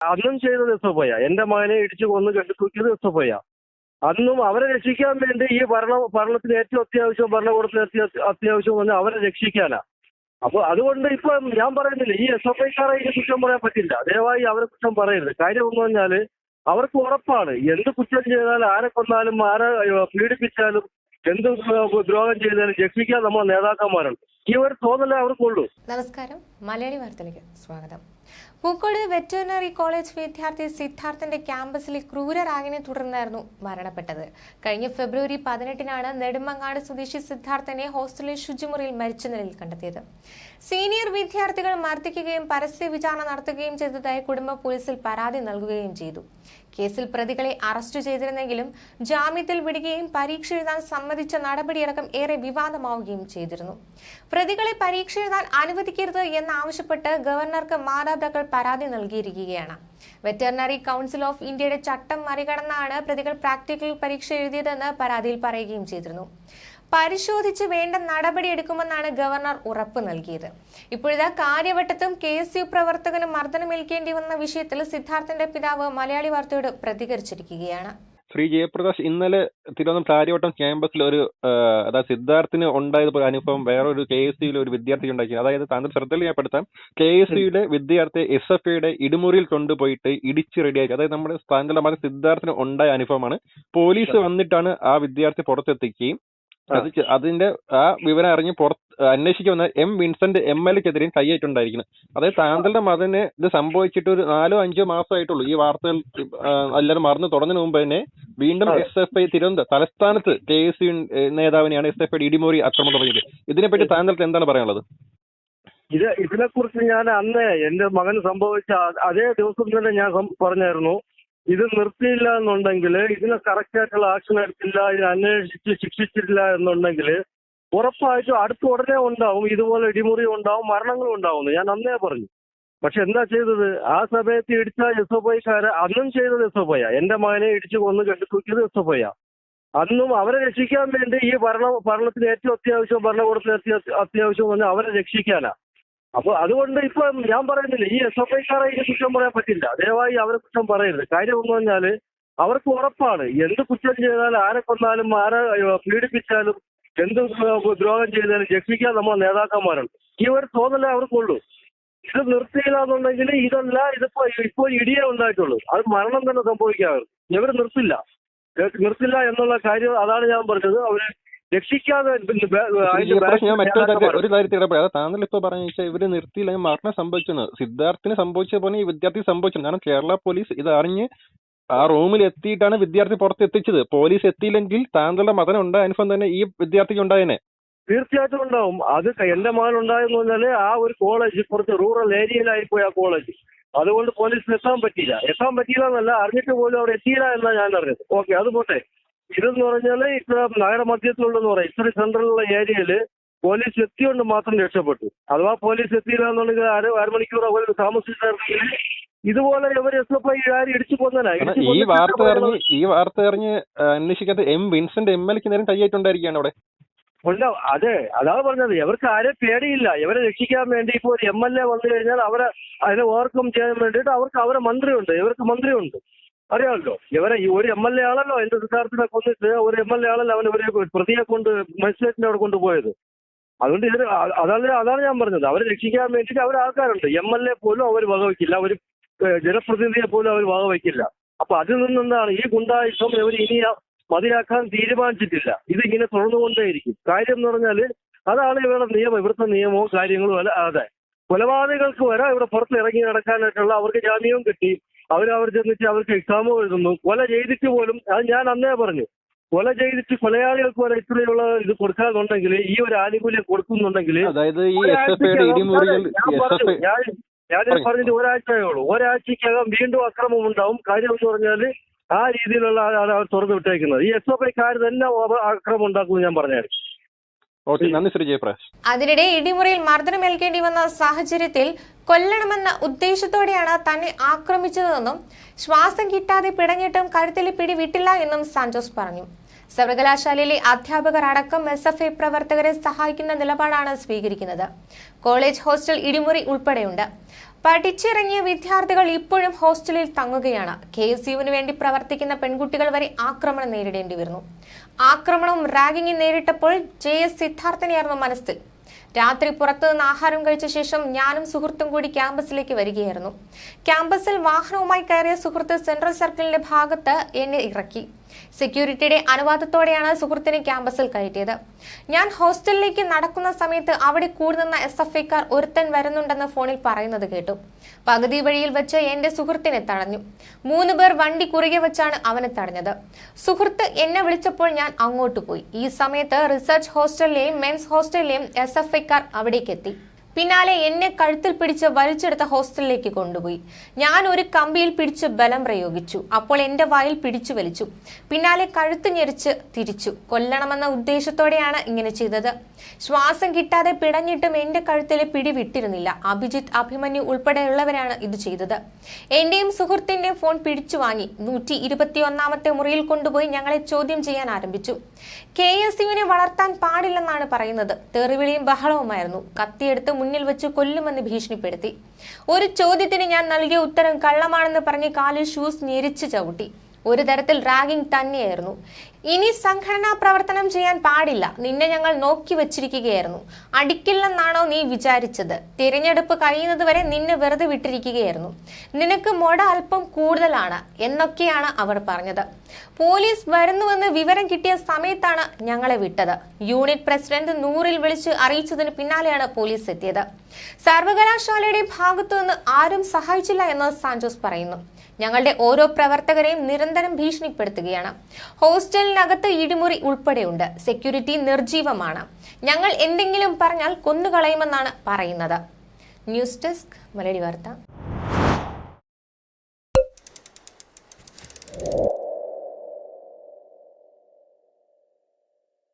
അന്നും ചെയ്തത് SFI. എന്റെ മകനെ ഇടിച്ചു കൊന്ന് കെട്ടിത്തൂക്കിയത് SFI. അന്നും അവരെ രക്ഷിക്കാൻ വേണ്ടി ഈ ഭരണത്തിന് ഏറ്റവും അത്യാവശ്യം, ഭരണകൂടത്തിന് അത്യാവശ്യം വന്ന് അവരെ രക്ഷിക്കാനാ. അപ്പൊ അതുകൊണ്ട് ഇപ്പൊ ഞാൻ പറയുന്നില്ല, ഈ SFIക്കാരെ ഇതിന് കുറ്റം പറയാൻ പറ്റില്ല. ദയവായി അവരെ കുറ്റം പറയരുത്. കാര്യം എന്ന് പറഞ്ഞാല് അവർക്ക് ഉറപ്പാണ് എന്ത് കുറ്റം ചെയ്താലും, ആരെ കൊന്നാലും, ആരെ പീഡിപ്പിച്ചാലും, എന്ത് ദ്രോഹം ചെയ്താലും രക്ഷിക്കാൻ നമ്മൾ നേതാക്കന്മാരുണ്ട്. ഈ ഒരു തോന്നലേ അവർക്കുള്ളൂ. നമസ്കാരം, മലയാളി വാർത്തയിലേക്ക് സ്വാഗതം. പൂക്കോട് വെറ്ററിനറി കോളേജ് വിദ്യാർത്ഥി സിദ്ധാർത്ഥന്റെ ക്യാമ്പസിലെ ക്രൂരരാഗിനെ തുടർന്നായിരുന്നു മരണപ്പെട്ടത്. കഴിഞ്ഞ ഫെബ്രുവരി 18-നാണ് നെടുമങ്ങാട് സ്വദേശി സിദ്ധാർത്ഥനെ ഹോസ്റ്റലിൽ ശുചിമുറിയിൽ മരിച്ച നിലയിൽ കണ്ടെത്തിയത്. സീനിയർ വിദ്യാർത്ഥികൾ മർദ്ദിക്കുകയും പരസ്യ വിചാരണ നടത്തുകയും ചെയ്തതായി കുടുംബ പോലീസിൽ പരാതി നൽകുകയും ചെയ്തു. കേസിൽ പ്രതികളെ അറസ്റ്റ് ചെയ്തിരുന്നെങ്കിലും ജാമ്യത്തിൽ വിടുകയും പരീക്ഷ എഴുതാൻ സമ്മതിച്ച നടപടിയടക്കം ഏറെ വിവാദമാവുകയും ചെയ്തിരുന്നു. പ്രതികളെ പരീക്ഷ എഴുതാൻ അനുവദിക്കരുത് എന്നാവശ്യപ്പെട്ട് ഗവർണർക്ക് മാതാപിതാക്കൾ പരാതി നൽകിയിരിക്കുകയാണ്. വെറ്ററിനറി കൗൺസിൽ ഓഫ് ഇന്ത്യയുടെ ചട്ടം മറികടന്നാണ് പ്രതികൾ പ്രാക്ടിക്കൽ പരീക്ഷ എഴുതിയതെന്ന് പരാതിയിൽ പറയുകയും ചെയ്തിരുന്നു. പരിശോധിച്ച് വേണ്ട നടപടിയെടുക്കുമെന്നാണ് ഗവർണർ ഉറപ്പ് നൽകിയത്. ഇപ്പോഴത്തെ കാര്യവട്ടത്തും KSU പ്രവർത്തകന് മർദ്ദനമേൽക്കേണ്ടി വന്ന വിഷയത്തിൽ സിദ്ധാർത്ഥന്റെ പിതാവ് മലയാളി വാർത്തയോട് പ്രതികരിച്ചിരിക്കുകയാണ്. ശ്രീ ജയപ്രകാശ്, ഇന്നലെ തിരുവനന്തപുരം കാര്യവട്ടം ക്യാമ്പസിൽ ഒരു അതായത് സിദ്ധാർത്ഥിന് ഉണ്ടായത് അനുഭവം വേറൊരു KSUവിലെ ഒരു വിദ്യാർത്ഥി ഉണ്ടാക്കി. അതായത് താങ്കൾ ശ്രദ്ധയിൽപ്പെടുത്താം, KSUവിലെ വിദ്യാർത്ഥി SFIയുടെ ഇടിമുറിയിൽ കൊണ്ടുപോയിട്ട് ഇടിച്ച് റെഡിയാക്കി. അതായത് നമ്മുടെ താങ്കളുടെ മകൻ സിദ്ധാർത്ഥിന് ഉണ്ടായ അനുഭവമാണ്. പോലീസ് വന്നിട്ടാണ് ആ വിദ്യാർത്ഥി പുറത്തെത്തിക്കുകയും അതിന്റെ ആ വിവരം അറിഞ്ഞ് അന്വേഷിക്കാൻ വന്ന വിൻസെന്റ് MLക്കെതിരെയും കൈയേറ്റുണ്ടായിരിക്കുന്നത്. അതായത് താങ്കളുടെ മകന് ഇത് സംഭവിച്ചിട്ട് ഒരു 4-5 മാസമായിട്ടുള്ളൂ. ഈ വാർത്തകൾ എല്ലാവരും മറന്നു തുടങ്ങുന്നതിന് മുമ്പ് തന്നെ വീണ്ടും SFI തിരുവനന്തപുരം തലസ്ഥാനത്ത് KSU നേതാവിനെയാണ് SFIയുടെ ഇടിമുറി ആക്രമണം തുടങ്ങിയത്. ഇതിനെപ്പറ്റി താങ്കൾക്ക് എന്താണ് പറയാനുള്ളത്? ഇതിനെക്കുറിച്ച് ഞാൻ അന്ന് എന്റെ മകന് സംഭവിച്ച അതേ ദിവസം തന്നെ ഞാൻ പറഞ്ഞായിരുന്നു, ഇത് നിർത്തിയില്ല എന്നുണ്ടെങ്കിൽ, ഇതിന് കറക്റ്റായിട്ടുള്ള ആക്ഷൻ എടുത്തില്ല, ഇത് അന്വേഷിച്ച് ശിക്ഷിച്ചിട്ടില്ല എന്നുണ്ടെങ്കിൽ ഉറപ്പായിട്ടും അടുത്ത ഉടനെ ഉണ്ടാവും ഇതുപോലെ ഇടിമുറി ഉണ്ടാവും, മരണങ്ങളും ഉണ്ടാവും. ഞാൻ അന്നേ പറഞ്ഞു. പക്ഷെ എന്താ ചെയ്തത്? ആ സമയത്ത് ഇടിച്ച SFIക്കാരെ അന്നും ചെയ്തത് SFI. എന്റെ മകനെ ഇടിച്ചു കൊന്ന് കെട്ടിത്തൂക്കിയത് SFI. അന്നും അവരെ രക്ഷിക്കാൻ വേണ്ടി ഈ ഭരണത്തിന് ഏറ്റവും അത്യാവശ്യം, ഭരണകൂടത്തിന് അത്യാവശ്യം വന്ന് അവരെ രക്ഷിക്കാനാ. അപ്പൊ അതുകൊണ്ട് ഇപ്പൊ ഞാൻ പറയുന്നില്ല, ഈ SFIക്കാരെ ഇതിന് കുറ്റം പറയാൻ പറ്റില്ല. ദയവായി അവരെ കുറ്റം പറയരുത്. കാര്യം എന്ന് പറഞ്ഞാല് അവർക്ക് ഉറപ്പാണ് എന്ത് കുറ്റം ചെയ്താലും, ആരെ കൊന്നാലും, ആരെ പീഡിപ്പിച്ചാലും, എന്ത് ദ്രോഹം ചെയ്താലും രക്ഷിക്കാൻ നമ്മൾ നേതാക്കന്മാരുണ്ട്. ഈ ഒരു തോന്നലേ അവർക്കുള്ളൂ. ഇത് നിർത്തിയില്ല എന്നുണ്ടെങ്കിൽ ഇതിപ്പോ ഇടിയേ ഉണ്ടായിട്ടുള്ളൂ. അത് മരണം തന്നെ സംഭവിക്കാറ്. ഇവർ നിർത്തില്ല എന്നുള്ള കാര്യം അതാണ് ഞാൻ പറഞ്ഞത്. അവര് രക്ഷിക്കാതെ ഞാൻ മറ്റൊരു കാര്യത്തിൽ താങ്കൾ ഇപ്പൊ പറഞ്ഞ ഇവര് നിർത്തിയില്ല, മരണം സംഭവിച്ചത് സിദ്ധാർത്ഥിന് സംഭവിച്ച പോലെ ഈ വിദ്യാർത്ഥി സംഭവിച്ചു. കാരണം കേരള പോലീസ് ഇത് അറിഞ്ഞ് ആ റൂമിൽ എത്തിയിട്ടാണ് വിദ്യാർത്ഥി പുറത്തെത്തിച്ചത്. പോലീസ് എത്തിയില്ലെങ്കിൽ താങ്കളുടെ മകനുണ്ടായ അനുഭവം തന്നെ ഈ വിദ്യാർത്ഥിക്ക് ഉണ്ടായേനെ. തീർച്ചയായിട്ടും ഉണ്ടാവും. അത് എന്റെ മകൻ ഉണ്ടായെന്ന് പറഞ്ഞാല് ആ ഒരു കോളേജ് കുറച്ച് റൂറൽ ഏരിയയിലായിപ്പോയി ആ കോളേജ്. അതുകൊണ്ട് പോലീസിന് എത്താൻ പറ്റിയില്ല എന്നല്ല, അറിഞ്ഞിട്ട് പോലും അവിടെ എത്തിയില്ല എന്നാണ് ഞാൻ അറിഞ്ഞത്. ഓക്കെ, അത് പോട്ടെ. ഇതെന്ന് പറഞ്ഞാല് ഇത്ര നഗര മധ്യത്തിലുള്ളതെന്ന് പറയാം, ഇത്ര സെൻട്രലുള്ള ഏരിയയില് പോലീസ് എത്തിയോണ്ട് മാത്രം രക്ഷപ്പെട്ടു. അഥവാ പോലീസ് എത്തിയില്ല എന്നുണ്ടെങ്കിൽ അരമണിക്കൂർ അവർ താമസിച്ചിട്ടുണ്ടെങ്കിൽ ഇതുപോലെ ഇവർ SFI ഇടിച്ചു കൊന്നനാ. ഈ വാർത്ത അറിഞ്ഞ് അന്വേഷിക്കാത്ത വിൻസെന്റ് MLക്ക് നേരം കൈയായിട്ടുണ്ടായിരിക്കുകയാണ് അവിടെ. അതെ, അതാണ് പറഞ്ഞത്. ഇവർക്ക് ആരെ പേടിയില്ല. ഇവരെ രക്ഷിക്കാൻ വേണ്ടി ഇപ്പോൾ ഒരു MLA വന്നു കഴിഞ്ഞാൽ അവരെ അതിനെ ഓവർകം ചെയ്യാൻ വേണ്ടിയിട്ട് അവരെ മന്ത്രിയുണ്ട്, ഇവർക്ക് മന്ത്രിയുണ്ട്. അറിയാമല്ലോ, ഇവരെ ഈ ഒരു MLA ആണല്ലോ എന്റെ സിദ്ധാർത്ഥിനെ കൊന്നിട്ട് ഒരു MLA ആണല്ലോ അവന് ഒരു പ്രതിയെ കൊണ്ട് മജിസ്ട്രേറ്റിന്റെ അവിടെ കൊണ്ടുപോയത്. അതുകൊണ്ട് അതാണ് ഞാൻ പറഞ്ഞത്. അവരെ രക്ഷിക്കാൻ വേണ്ടിയിട്ട് അവർ ആൾക്കാരുണ്ട്. MLA പോലും അവർ വകവയ്ക്കില്ല, ഒരു ജനപ്രതിനിധിയെ പോലും അവർ വകവയ്ക്കില്ല. അപ്പൊ അതിൽ നിന്നെന്താണ് ഈ ഗുണ്ടായുസം ഇവർ ഇനി മതിയാക്കാൻ തീരുമാനിച്ചിട്ടില്ല. ഇതിങ്ങനെ തുടർന്നുകൊണ്ടേയിരിക്കും. കാര്യം എന്ന് പറഞ്ഞാല് അതാണ് ഇവരുടെ നിയമം, ഇവിടുത്തെ നിയമവും കാര്യങ്ങളും അല്ല. അതെ, കൊലപാതകങ്ങൾക്ക് വരെ ഇവിടെ പുറത്ത് ഇറങ്ങി നടക്കാനായിട്ടുള്ള അവർക്ക് ജാമ്യവും കിട്ടി. അവർ ചെന്നിട്ട് അവർക്ക് എക്സാമും എഴുതുന്നു. കൊല ചെയ്തിട്ട് പോലും, അത് ഞാൻ അന്നേ പറഞ്ഞു, കൊല ചെയ്തിട്ട് കൊലയാളികൾക്ക് വരെ ഇത്രയുള്ള ഇത് കൊടുക്കാന്നുണ്ടെങ്കിൽ, ഈ ഒരു ആനുകൂല്യം കൊടുക്കുന്നുണ്ടെങ്കിൽ, ഞാൻ പറഞ്ഞിട്ട് ഒരാഴ്ചക്കകം വീണ്ടും അക്രമം ഉണ്ടാവും. കാര്യം എന്ന് പറഞ്ഞാല് ആ രീതിയിലുള്ള അവർ തുറന്നു വിട്ടേക്കുന്നത്. ഈ SFIക്കാർ തന്നെ അക്രമം ഉണ്ടാക്കുമെന്ന് ഞാൻ പറഞ്ഞായിരുന്നു. അതിനിടെ ഇടിമുറിയിൽ മർദ്ദനമേൽക്കേണ്ടി വന്ന സാഹചര്യത്തിൽ കൊല്ലണമെന്ന ഉദ്ദേശത്തോടെയാണ് തന്നെ ആക്രമിച്ചതെന്നും ശ്വാസം കിട്ടാതെ പിടഞ്ഞിട്ടും കഴുത്തിൽ പിടിവിട്ടില്ല എന്നും സാന്റോസ് പറഞ്ഞു. സർവകലാശാലയിലെ അധ്യാപകർ അടക്കം SFI പ്രവർത്തകരെ സഹായിക്കുന്ന നിലപാടാണ് സ്വീകരിക്കുന്നത്. കോളേജ് ഹോസ്റ്റൽ ഇടിമുറി ഉൾപ്പെടെയുണ്ട്. പഠിച്ചിറങ്ങിയ വിദ്യാർത്ഥികൾ ഇപ്പോഴും ഹോസ്റ്റലിൽ തങ്ങുകയാണ്. KSUവിന് വേണ്ടി പ്രവർത്തിക്കുന്ന പെൺകുട്ടികൾ വരെ ആക്രമണം നേരിടേണ്ടി വരുന്നു. ആക്രമണവും റാഗിങ്ങും നേരിട്ടപ്പോൾ JS സിദ്ധാർത്ഥനെയായിരുന്നു മനസ്സിൽ. രാത്രി പുറത്തുനിന്ന് ആഹാരം കഴിച്ച ശേഷം ഞാനും സുഹൃത്തും കൂടി ക്യാമ്പസിലേക്ക് വരികയായിരുന്നു. ക്യാമ്പസിൽ വാഹനവുമായി കയറിയ സുഹൃത്ത് സെൻട്രൽ സർക്കിളിന്റെ ഭാഗത്ത് എന്നെ ഇറക്കി. സെക്യൂരിറ്റിയുടെ അനുവാദത്തോടെയാണ് സുഹൃത്തിനെ ക്യാമ്പസിൽ കയറ്റിയത്. ഞാൻ ഹോസ്റ്റലിലേക്ക് നടക്കുന്ന സമയത്ത് അവിടെ കൂടി നിന്ന SFIക്കാർ ഒരുത്തൻ വരുന്നുണ്ടെന്ന് ഫോണിൽ പറയുന്നത് കേട്ടു. പകുതി വഴിയിൽ വെച്ച് എന്റെ സുഹൃത്തിനെ തടഞ്ഞു. 3 പേർ വണ്ടി കുറുകെ വെച്ചാണ് അവനെ തടഞ്ഞത്. സുഹൃത്ത് എന്നെ വിളിച്ചപ്പോൾ ഞാൻ അങ്ങോട്ട് പോയി. ഈ സമയത്ത് റിസർച്ച് ഹോസ്റ്റലിലെയും മെൻസ് ഹോസ്റ്റലിലെയും SFIക്കാർ അവിടേക്ക് എത്തി. പിന്നാലെ എന്നെ കഴുത്തിൽ പിടിച്ച് വലിച്ചെടുത്ത ഹോസ്റ്റലിലേക്ക് കൊണ്ടുപോയി. ഞാൻ ഒരു കമ്പിയിൽ പിടിച്ച് ബലം പ്രയോഗിച്ചു. അപ്പോൾ എന്റെ വായിൽ പിടിച്ചു വലിച്ചു. പിന്നാലെ കഴുത്ത് ഞെരിച്ച് തിരിച്ചു. കൊല്ലണമെന്ന ഉദ്ദേശത്തോടെയാണ് ഇങ്ങനെ ചെയ്തത്. ശ്വാസം കിട്ടാതെ പിടഞ്ഞിട്ടും എന്റെ കഴുത്തിലെ പിടി വിട്ടിരുന്നില്ല. അഭിജിത്ത്, അഭിമന്യു ഉൾപ്പെടെയുള്ളവരാണ് ഇത് ചെയ്തത്. എന്റെയും സുഹൃത്തിന്റെയും ഫോൺ പിടിച്ചു വാങ്ങി 121ാമത്തെ മുറിയിൽ കൊണ്ടുപോയി ഞങ്ങളെ ചോദ്യം ചെയ്യാൻ ആരംഭിച്ചു. KSUവിനെ വളർത്താൻ പാടില്ലെന്നാണ് പറയുന്നത്. തെറിവിളിയും ബഹളവുമായിരുന്നു. കത്തിയെടുത്ത് മുന്നിൽ വെച്ച് കൊല്ലുമെന്ന് ഭീഷണിപ്പെടുത്തി. ഒരു ചോദ്യത്തിന് ഞാൻ നൽകിയ ഉത്തരം കള്ളമാണെന്ന് പറഞ്ഞ് കാലിൽ ഷൂസ് ഞെരിച്ച് ചവിട്ടി. ഒരു തരത്തിൽ റാഗിംഗ് തന്നെയായിരുന്നു. ഇനി സംഘടനാ പ്രവർത്തനം ചെയ്യാൻ പാടില്ല, നിന്നെ ഞങ്ങൾ നോക്കി വെച്ചിരിക്കുകയായിരുന്നു, അടിക്കില്ലെന്നാണോ നീ വിചാരിച്ചത്, തിരഞ്ഞെടുപ്പ് കഴിയുന്നത് വരെ നിന്നെ വെറുതെ വിട്ടിരിക്കുകയായിരുന്നു, നിനക്ക് മൊട അല്പം കൂടുതലാണ് എന്നൊക്കെയാണ് അവർ പറഞ്ഞത്. പോലീസ് വരുന്നുവെന്ന് വിവരം കിട്ടിയ സമയത്താണ് ഞങ്ങളെ വിട്ടത്. യൂണിറ്റ് പ്രസിഡന്റ് നൂറിൽ വിളിച്ച് അറിയിച്ചതിന് പിന്നാലെയാണ് പോലീസ് എത്തിയത്. സർവകലാശാലയുടെ ഭാഗത്തുനിന്ന് ആരും സഹായിച്ചില്ല എന്ന് സാന്റോസ് പറയുന്നു. ഞങ്ങളുടെ ഓരോ പ്രവർത്തകരെയും നിരന്തരം ഭീഷണിപ്പെടുത്തുകയാണ്. ഹോസ്റ്റലിനകത്ത് ഇടിമുറി ഉൾപ്പെടെയുണ്ട്. സെക്യൂരിറ്റി നിർജീവമാണ്. ഞങ്ങൾ എന്തെങ്കിലും പറഞ്ഞാൽ കൊന്നുകളയുമെന്നാണ് പറയുന്നത്. ന്യൂസ് ഡെസ്ക് മലയാളി വാർത്ത.